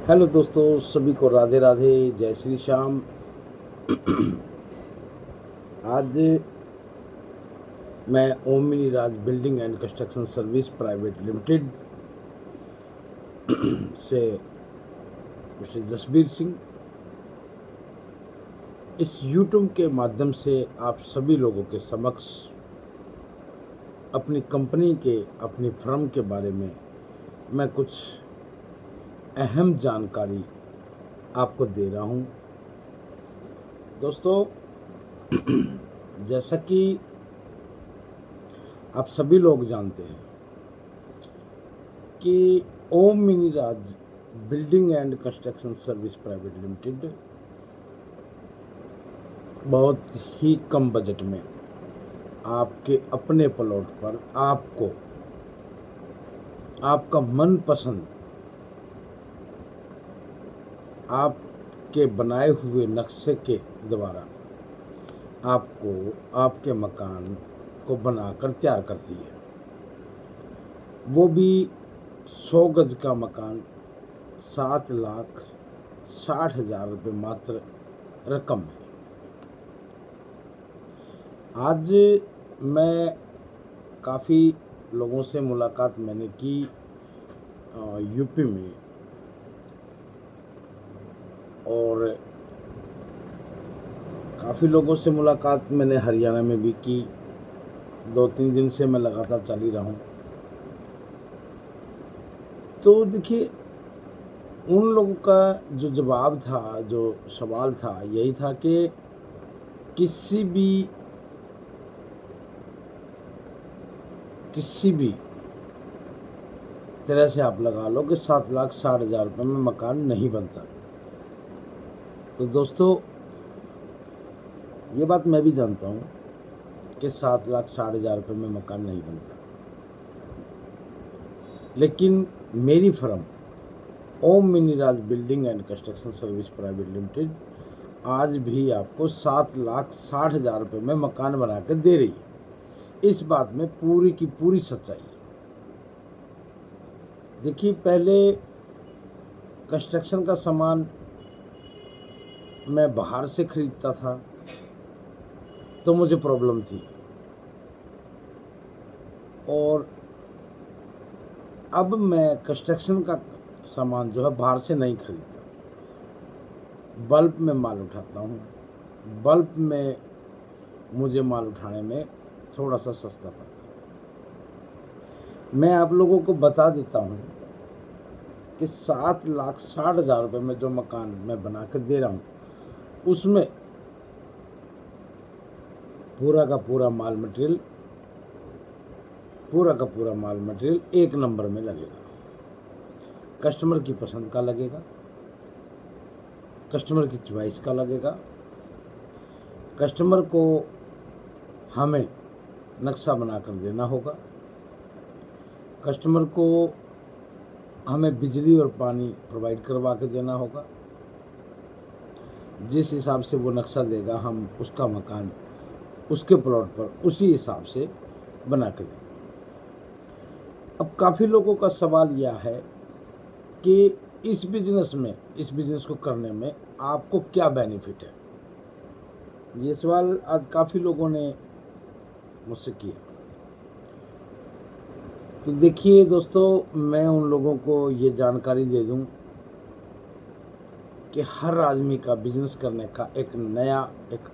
Hello दोस्तों, सभी को राधे राधे, जय श्री श्याम। आज मैं Om mini Raj building and construction service private limited से मिस्टर जसबीर सिंह इस यूट्यूब के माध्यम से आप सभी लोगों के समक्ष अपनी कंपनी के, अपनी फर्म के बारे में मैं कुछ अहम जानकारी आपको दे रहा हूं। दोस्तों, जैसा कि आप सभी लोग जानते हैं कि Om mini Raj building and construction service private limited बहुत ही कम बजट में आपके अपने प्लॉट पर आपको आपका मनपसंद, आपके बनाए हुए नक्शे के द्वारा आपको आपके मकान को बनाकर तैयार करती है। वो भी 100 गज का मकान 7,60,000 रुपये मात्र रकम है। आज मैं काफ़ी लोगों से मुलाकात मैंने की यूपी में, और काफ़ी लोगों से मुलाकात मैंने हरियाणा में भी की। 2-3 दिन से मैं लगातार चल ही रहा हूँ। तो देखिए, उन लोगों का जो जवाब था, जो सवाल था, यही था कि किसी भी तरह से आप लगा लो कि 7,60,000 रुपये में मकान नहीं बनता। तो दोस्तों, ये बात मैं भी जानता हूँ कि 7,60,000 रुपये में मकान नहीं बनता, लेकिन मेरी firm Om mini Raj building and construction service private limited आज भी आपको 7,60,000 रुपये में मकान बना के दे रही है। इस बात में पूरी की पूरी सच्चाई है। देखिए, पहले कंस्ट्रक्शन का सामान मैं बाहर से खरीदता था तो मुझे प्रॉब्लम थी, और अब मैं कंस्ट्रक्शन का सामान जो है बाहर से नहीं खरीदता। बल्क में माल उठाता हूँ। बल्क में मुझे माल उठाने में थोड़ा सा सस्ता पड़ता है। मैं आप लोगों को बता देता हूँ कि 7,60,000 रुपये में जो मकान मैं बना कर दे रहा हूँ, उसमें पूरा का पूरा माल मटेरियल एक नंबर में लगेगा। कस्टमर की पसंद का लगेगा, कस्टमर की चॉइस का लगेगा। कस्टमर को हमें नक्शा बनाकर देना होगा। कस्टमर को हमें बिजली और पानी प्रोवाइड करवा के देना होगा। जिस हिसाब से वो नक्शा देगा, हम उसका मकान उसके प्लॉट पर उसी हिसाब से बना के देंगे। अब काफ़ी लोगों का सवाल यह है कि इस बिज़नेस को करने में आपको क्या बेनिफिट है। ये सवाल आज काफ़ी लोगों ने मुझसे किया। तो देखिए दोस्तों, मैं उन लोगों को ये जानकारी दे दूं कि हर आदमी का बिजनेस करने का एक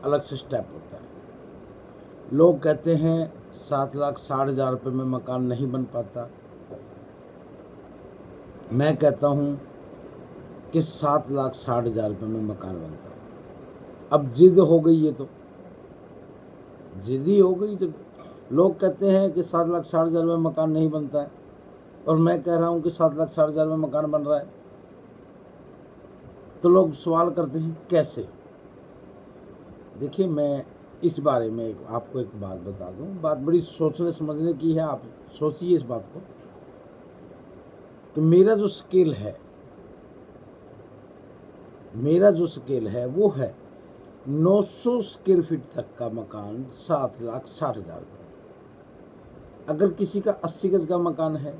अलग से स्टेप होता है। लोग कहते हैं 7,60,000 रुपये में मकान नहीं बन पाता। मैं कहता हूँ कि 7,60,000 रुपये में मकान बनता है। अब जिद हो गई, ये तो जिद ही हो गई। जब लोग कहते हैं कि 7,60,000 में मकान नहीं बनता है, और मैं कह रहा हूँ कि 7,60,000 में मकान बन रहा है, तो लोग सवाल करते हैं कैसे। देखिए, मैं इस बारे में आपको एक बात बता दूं। बात बड़ी सोचने समझने की है। आप सोचिए इस बात को कि मेरा जो स्केल है वो है 900 स्क्वायर फीट तक का मकान 7,60,000 रुपये। अगर किसी का 80 गज का मकान है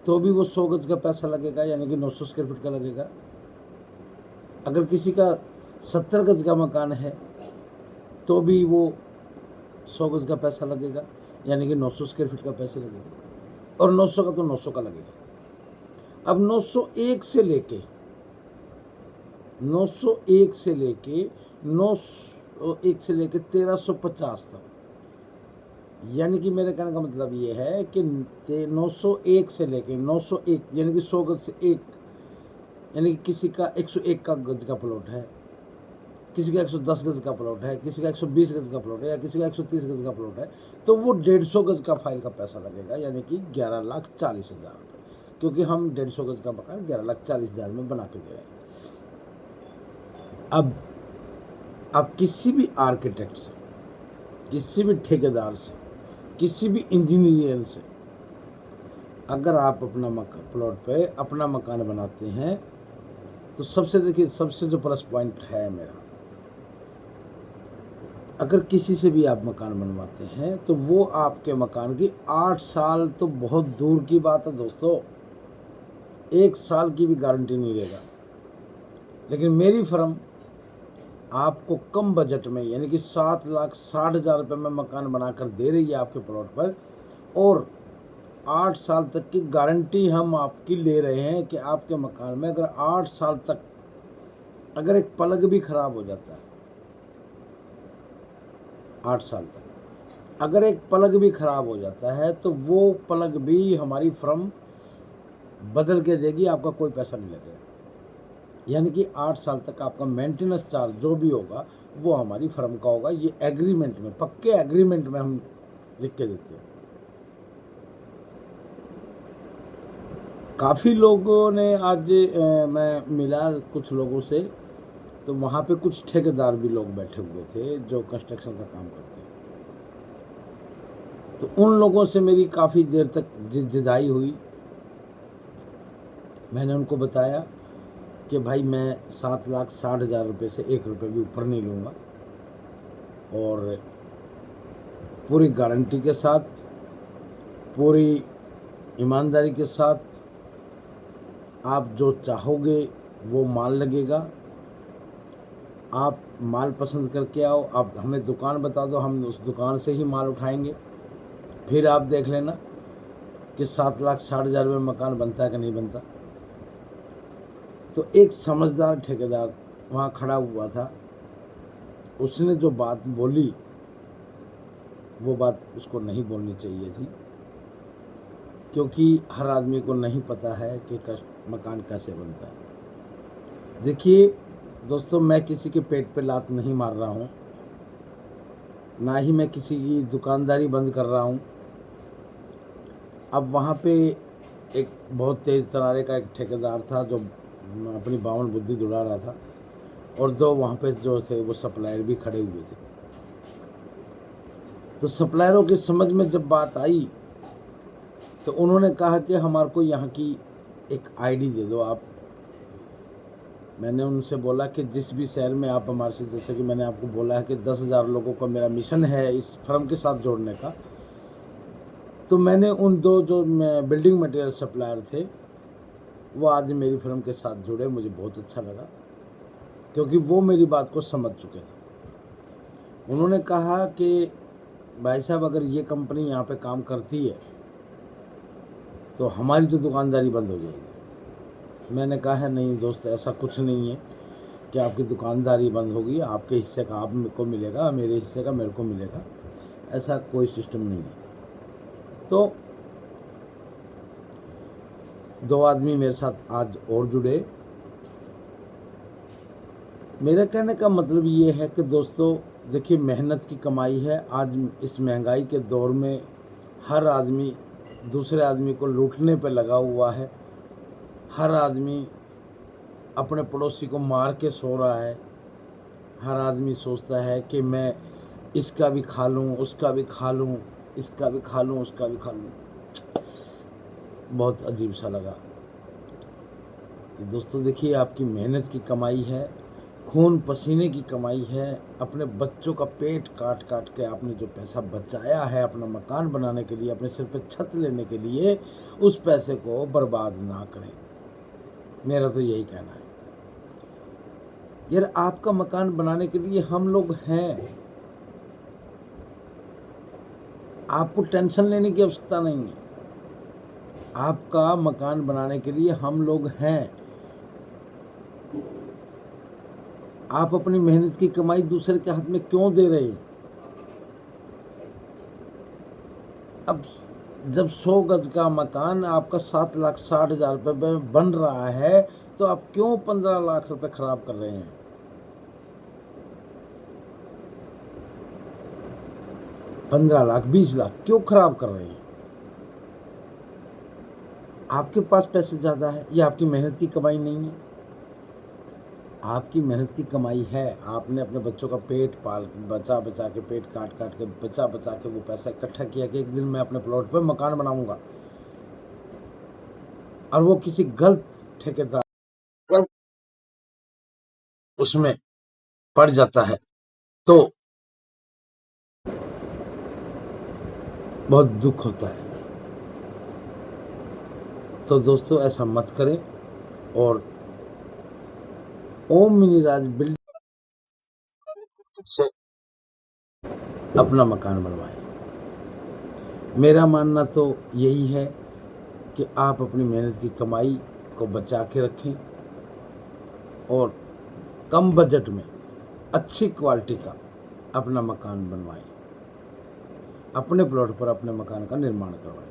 तो भी वो 100 गज का पैसा लगेगा, यानी कि 900 स्क्वायर फीट का लगेगा। अगर किसी का 70 गज का मकान है तो भी वो 100 गज का पैसा लगेगा, यानी कि 900 स्क्वायर फीट का पैसा लगेगा। और 900 का तो 900 का लगेगा। अब 901 से लेके 1350 तक, यानी कि मेरे कहने का मतलब ये है कि 901 से लेके 901 यानी कि 100 गज से एक, यानी कि किसी का 101 का गज का प्लॉट है, किसी का 110 गज का प्लॉट है, किसी का 120 गज का प्लॉट है, या किसी का 130 गज का प्लॉट है, तो वो 150 गज का फाइल का पैसा लगेगा, यानी कि 11,40,000 रुपये, क्योंकि हम 150 गज का मकान 11,40,000 में बना के दे रहे हैं। अब आप किसी भी आर्किटेक्ट से, किसी भी ठेकेदार से, किसी भी इंजीनियर से अगर आप अपना प्लॉट पे अपना मकान बनाते हैं तो सबसे जो प्लस पॉइंट है मेरा, अगर किसी से भी आप मकान बनवाते हैं तो वो आपके मकान की 8 साल तो बहुत दूर की बात है दोस्तों, 1 साल की भी गारंटी नहीं देगा। लेकिन मेरी फर्म आपको कम बजट में, यानी कि 7,60,000 रुपये में मकान बनाकर दे रही है आपके प्लॉट पर, और 8 साल तक की गारंटी हम आपकी ले रहे हैं कि आपके मकान में अगर 8 साल तक अगर एक पलक भी खराब हो जाता है, 8 साल तक अगर एक पलक भी खराब हो जाता है तो वो पलक भी हमारी फर्म बदल के देगी, आपका कोई पैसा नहीं लगेगा। यानी कि 8 साल तक आपका मेंटेनेंस चार्ज जो भी होगा वो हमारी फर्म का होगा। ये एग्रीमेंट में, पक्के एग्रीमेंट में हम लिख के देते हैं। काफ़ी लोगों ने आज मैं मिला कुछ लोगों से, तो वहाँ पे कुछ ठेकेदार भी लोग बैठे हुए थे जो कंस्ट्रक्शन का काम करते हैं। तो उन लोगों से मेरी काफ़ी देर तक जिदाई हुई। मैंने उनको बताया कि भाई मैं 7,60,000 रुपये से 1 रुपये भी ऊपर नहीं लूँगा, और पूरी गारंटी के साथ, पूरी ईमानदारी के साथ आप जो चाहोगे वो माल लगेगा। आप माल पसंद करके आओ, आप हमें दुकान बता दो, हम उस दुकान से ही माल उठाएंगे, फिर आप देख लेना कि 7,60,000 में मकान बनता है कि नहीं बनता। तो एक समझदार ठेकेदार वहाँ खड़ा हुआ था, उसने जो बात बोली वो बात उसको नहीं बोलनी चाहिए थी, क्योंकि हर आदमी को नहीं पता है कि मकान कैसे बनता है। देखिए दोस्तों, मैं किसी के पेट पे लात नहीं मार रहा हूँ, ना ही मैं किसी की दुकानदारी बंद कर रहा हूँ। अब वहाँ पे एक बहुत तेज़ तरारे का एक ठेकेदार था जो अपनी बावन बुद्धि दौड़ा रहा था, और 2 वहाँ पे जो थे वो सप्लायर भी खड़े हुए थे। तो सप्लायरों की समझ में जब बात आई तो उन्होंने कहा कि हमारे को यहाँ की एक आईडी दे दो आप। मैंने उनसे बोला कि जिस भी शहर में आप हमारे से, जैसे कि मैंने आपको बोला है कि 10,000 लोगों का मेरा मिशन है इस फर्म के साथ जोड़ने का, तो मैंने उन 2 जो बिल्डिंग मटेरियल सप्लायर थे वो आज मेरी फर्म के साथ जुड़े। मुझे बहुत अच्छा लगा, क्योंकि वो मेरी बात को समझ चुके थे। उन्होंने कहा कि भाई साहब, अगर ये कंपनी यहाँ पे काम करती है तो हमारी तो दुकानदारी बंद हो जाएगी। मैंने कहा है नहीं दोस्त, ऐसा कुछ नहीं है कि आपकी दुकानदारी बंद होगी, आपके हिस्से का आप को मिलेगा, मेरे हिस्से का मेरे को मिलेगा, ऐसा कोई सिस्टम नहीं है। तो 2 आदमी मेरे साथ आज और जुड़े। मेरे कहने का मतलब ये है कि दोस्तों देखिए, मेहनत की कमाई है। आज इस महंगाई के दौर में हर आदमी दूसरे आदमी को लूटने पे लगा हुआ है, हर आदमी अपने पड़ोसी को मार के सो रहा है, हर आदमी सोचता है कि मैं इसका भी खा लूँ, उसका भी खा लूँ, इसका भी खा लूँ, उसका भी खा लूँ। बहुत अजीब सा लगा। तो दोस्तों देखिए, आपकी मेहनत की कमाई है, खून पसीने की कमाई है। अपने बच्चों का पेट काट काट के आपने जो पैसा बचाया है अपना मकान बनाने के लिए, अपने सिर पे छत लेने के लिए, उस पैसे को बर्बाद ना करें। मेरा तो यही कहना है। यार आपका मकान बनाने के लिए हम लोग हैं, आपको टेंशन लेने की आवश्यकता नहीं है। आपका मकान बनाने के लिए हम लोग हैं। आप अपनी मेहनत की कमाई दूसरे के हाथ में क्यों दे रहे हैं? अब जब 100 गज का मकान आपका 7,60,000 रुपये में बन रहा है, तो आप क्यों 15 लाख रुपए खराब कर रहे हैं? 15 लाख 20 लाख क्यों खराब कर रहे हैं? आपके पास पैसे ज़्यादा है, ये आपकी मेहनत की कमाई नहीं है। आपकी मेहनत की कमाई है। आपने अपने बच्चों का पेट पाल बचा बचा के, पेट काट काट के, बचा बचा के वो पैसा इकट्ठा किया कि एक दिन मैं अपने प्लॉट पे मकान बनाऊंगा, और वो किसी गलत ठेकेदार गलत उसमें पड़ जाता है तो बहुत दुख होता है। तो दोस्तों ऐसा मत करें और ओम मिनी राज बिल्डिंग से अपना मकान बनवाएं। मेरा मानना तो यही है कि आप अपनी मेहनत की कमाई को बचा के रखें और कम बजट में अच्छी क्वालिटी का अपना मकान बनवाएं। अपने प्लॉट पर अपने मकान का निर्माण करवाएं।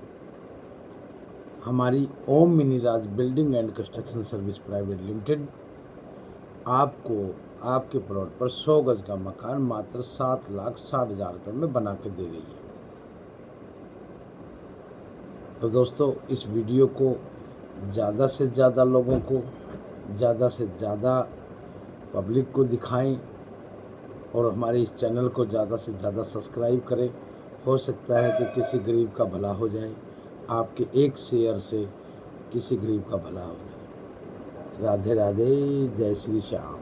हमारी Om mini Raj building and construction service private limited आपको आपके प्लॉट पर 100 गज का मकान मात्र 7,60,000 रुपये में बना के दे रही है। तो दोस्तों इस वीडियो को ज़्यादा से ज़्यादा लोगों को, ज़्यादा से ज़्यादा पब्लिक को दिखाएं और हमारे इस चैनल को ज़्यादा से ज़्यादा सब्सक्राइब करें। हो सकता है कि किसी गरीब का भला हो जाए, आपके एक शेयर से किसी गरीब का भला हो जाए। राधे राधे, जय श्री श्याम।